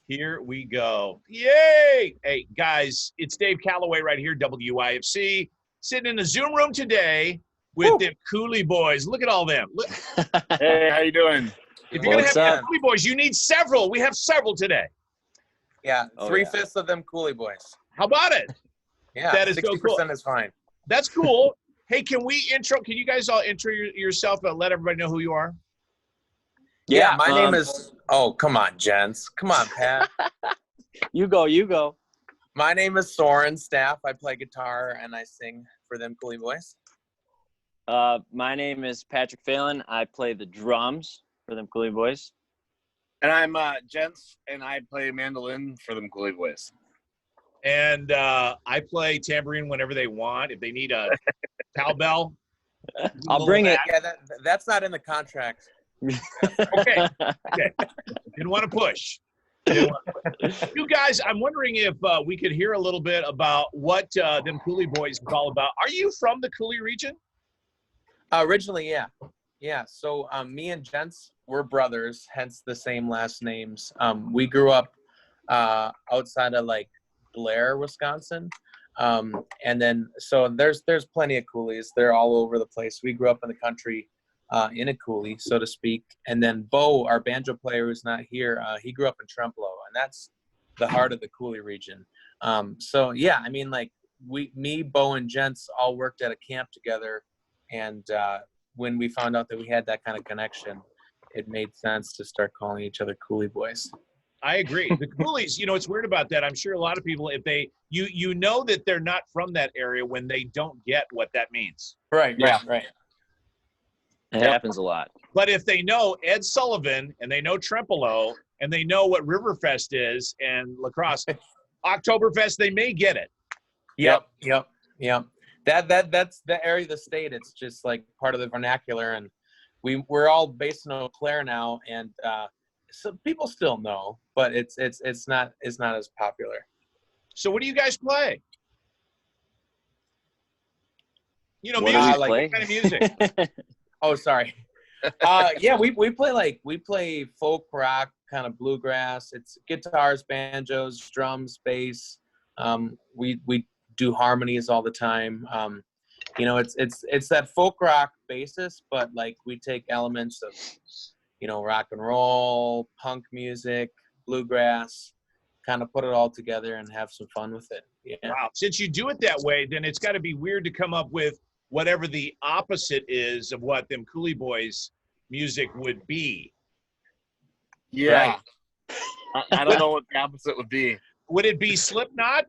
Here we go. Yay! Hey, guys, it's Dave Kallaway right here, WIFC, sitting in the Zoom room today with the Coulee Boys. Look at all them. Look. Hey, how you doing? If you're going to have Coulee Boys, you need several. We have several today. Yeah, three-fifths of them Coulee Boys. How about it? Yeah, that is 60% so cool. is fine. That's cool. Hey, can you guys all intro yourself and let everybody know who you are? Yeah, my name is, oh, come on, gents. Come on, Pat. You go. My name is Soren Staff. I play guitar and I sing for them Coulee Boys. My name is Patrick Phelan. I play the drums for them Coulee Boys. And I'm Gents, and I play mandolin for them Coulee Boys. And I play tambourine whenever they want. If they need a cowbell, I'll bring it. Yeah, that's not in the contract. Okay. Didn't want to push. You guys, I'm wondering if we could hear a little bit about what them Coulee Boys is all about. Are you from the Coulee region? Originally, yeah. Yeah, so me and Gents, we're brothers, hence the same last names. We grew up outside of, like, Blair, Wisconsin. And then, so there's plenty of Coulees. They're all over the place. We grew up in the country in a Coulee, so to speak. And then Bo, our banjo player who's not here, he grew up in Trempealeau, and that's the heart of the Coulee region. So, yeah, I mean, like, me, Bo, and Gents all worked at a camp together. And when we found out that we had that kind of connection, it made sense to start calling each other Coulee Boys. I agree. The Coulees, it's weird about that. I'm sure a lot of people, if they, you know that they're not from that area when they don't get what that means. Right. It happens a lot. But if they know Ed Sullivan and they know Trempealeau and they know what Riverfest is and lacrosse, Oktoberfest, they may get it. Yep. That's the area of the state. It's just like part of the vernacular, and we're all based in Eau Claire now, and so people still know, but it's not as popular. So what do you guys play? Music. What kind of music? Oh, sorry. Yeah, we play folk rock, kind of bluegrass. It's guitars, banjos, drums, bass. We do harmonies all the time. It's that folk rock basis, but like we take elements of, rock and roll, punk music, bluegrass, kind of put it all together and have some fun with it. Yeah. Wow. Since you do it that way, then it's got to be weird to come up with whatever the opposite is of what them Coulee Boys music would be. Yeah. Right. I don't know what the opposite would be. Would it be Slipknot?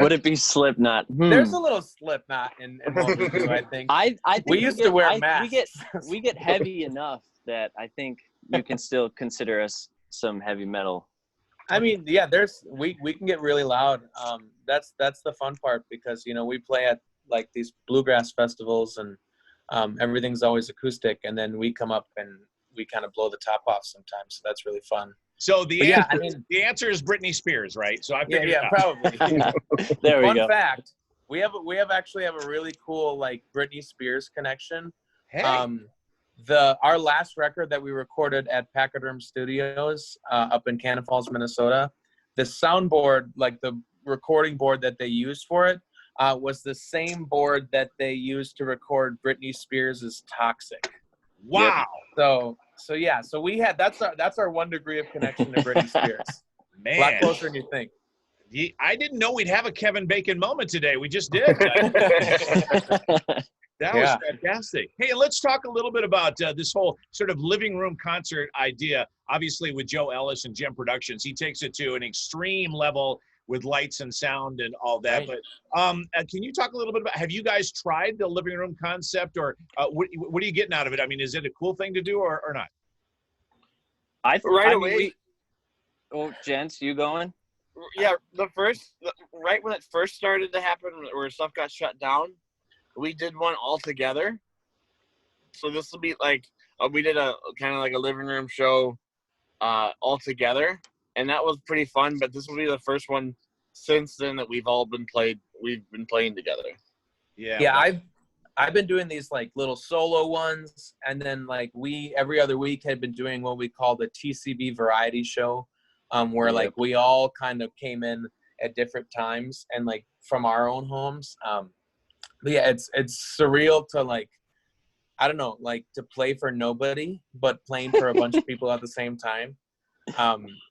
Would it be Slipknot? There's a little Slipknot in what we do, I think. I think we used to wear masks. We get heavy enough that I think you can still consider us some heavy metal. I mean, yeah, we can get really loud. That's the fun part because we play at like these bluegrass festivals and everything's always acoustic, and then we come up and we kind of blow the top off sometimes. So that's really fun. So the answer is Britney Spears, right? So I figured probably. There we go. Fun fact: we actually have a really cool like Britney Spears connection. Hey. Our last record that we recorded at Pachyderm Studios up in Cannon Falls, Minnesota, the soundboard, like the recording board that they used for it, was the same board that they used to record Britney Spears' "Toxic." Wow. Yep. So we had that's our 1 degree of connection to Britney Spears. Man, a lot closer than you think. I didn't know we'd have a Kevin Bacon moment today. We just did. That was fantastic. Hey, let's talk a little bit about this whole sort of living room concert idea. Obviously, with Joe Ellis and Gem Productions, he takes it to an extreme level with lights and sound and all that. Right. But can you talk a little bit about, have you guys tried the living room concept, or what are you getting out of it? I mean, is it a cool thing to do or not? Gents, you going? Yeah, right when it first started to happen, where stuff got shut down, we did one all together. So this will be like, we did a kind of like a living room show all together. And that was pretty fun, but this will be the first one since then that we've been playing together. Yeah, I've been doing these like little solo ones, and then like we every other week had been doing what we call the TCB variety show, where like we all kind of came in at different times and like from our own homes. But yeah, it's surreal to like, I don't know, like to play for nobody, but playing for a bunch of people at the same time.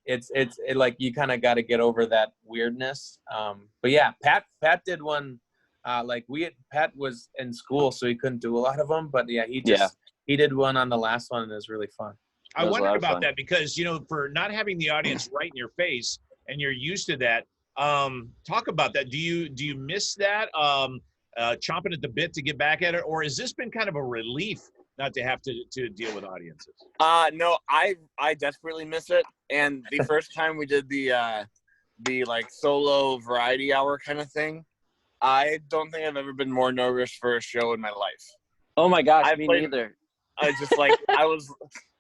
It's like you kind of got to get over that weirdness. But yeah, Pat did one. Pat was in school, so he couldn't do a lot of them. But yeah, he did one on the last one, and it was really fun. I wondered about that because, you know, for not having the audience right in your face and you're used to that. Talk about that. Do you miss that? Chomping at the bit to get back at it, or has this been kind of a relief not to have to deal with audiences? No, I desperately miss it. And the first time we did the like solo variety hour kind of thing, I don't think I've ever been more nervous for a show in my life. Oh my gosh, me neither. I just like I was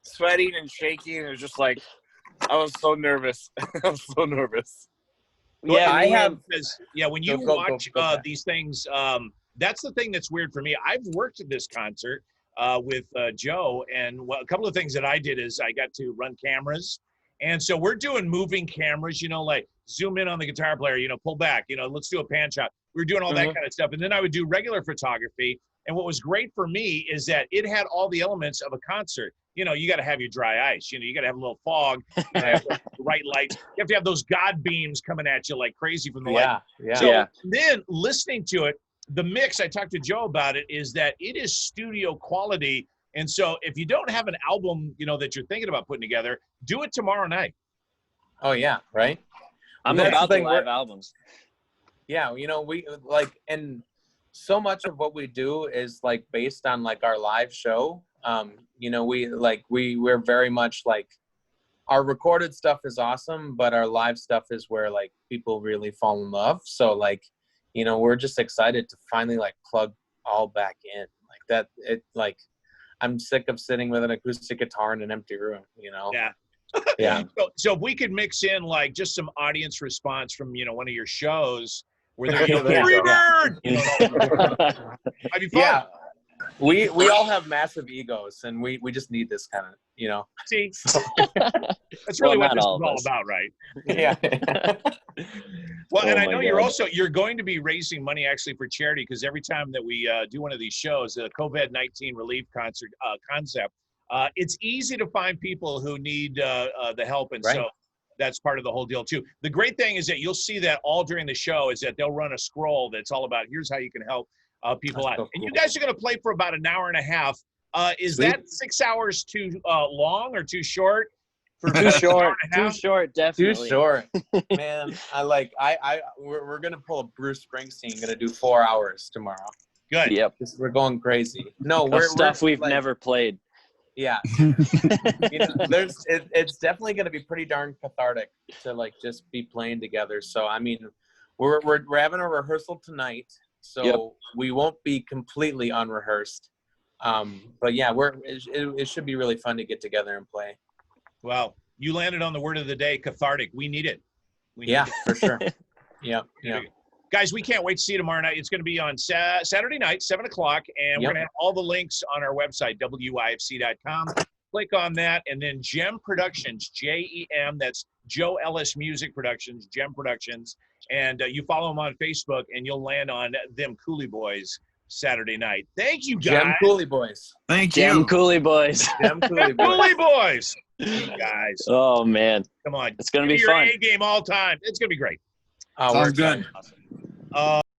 sweating and shaking. It was just like I was so nervous. I was so nervous. Yeah, when you watch these things, that's the thing that's weird for me. I've worked at this concert with Joe, and a couple of things that I did is I got to run cameras, and so we're doing moving cameras, you know, like zoom in on the guitar player, you know, pull back, you know, let's do a pan shot. We're doing all that kind of stuff, and then I would do regular photography. And what was great for me is that it had all the elements of a concert. You know, you got to have your dry ice. You know, you got to have a little fog. You got to have the right lights. You have to have those God beams coming at you like crazy from the light. So then listening to it, the mix, I talked to Joe about it, is that it is studio quality. And so if you don't have an album, you know, that you're thinking about putting together, do it tomorrow night. Oh, yeah, right? I'm about the live albums. Yeah, you know, we like, and so much of what we do is like based on like our live show. You know, we're very much like our recorded stuff is awesome, but our live stuff is where like people really fall in love. So like, you know, we're just excited to finally like plug all back in like that. It like, I'm sick of sitting with an acoustic guitar in an empty room, you know? Yeah. So if we could mix in like just some audience response from, you know, one of your shows where they're, you know, Freebird! You know, I'd be fun. Yeah. We all have massive egos, and we just need this kind of, you know. See, that's really what this is all about, right? Yeah. Well, and I know you're going to be raising money actually for charity, because every time that we do one of these shows, the COVID-19 relief concert concept, it's easy to find people who need the help, and so that's part of the whole deal too. The great thing is that you'll see that all during the show is that they'll run a scroll that's all about here's how you can help people out. So cool. And you guys are going to play for about an hour and a half. Is that 6 hours too long or too short? Too short. Too short, definitely. Too short. Man, we're going to pull a Bruce Springsteen. Going to do 4 hours tomorrow. Good. Yep. We're going crazy. No, we're we've like, never played. Yeah. You know, it's definitely going to be pretty darn cathartic to like just be playing together. So I mean, we're having a rehearsal tonight, so we won't be completely unrehearsed. But yeah, it should be really fun to get together and play. Well, you landed on the word of the day, cathartic. We need it. For sure. Yeah. Guys, we can't wait to see you tomorrow night. It's going to be on Saturday night, 7 o'clock, and we're going to have all the links on our website, WIFC.com. Click on that, and then Gem Productions, Jem, that's Joe Ellis Music Productions, Gem Productions, and you follow them on Facebook, and you'll land on them Coulee Boys Saturday night. Thank you, guys. Gem Coulee Boys. Thank you. Gem Coulee Boys. Gem Coulee Boys. Coulee Boys. You guys. Oh, man. Come on. It's going to be fun. A game all time. It's going to be great. Oh, we're good. Awesome.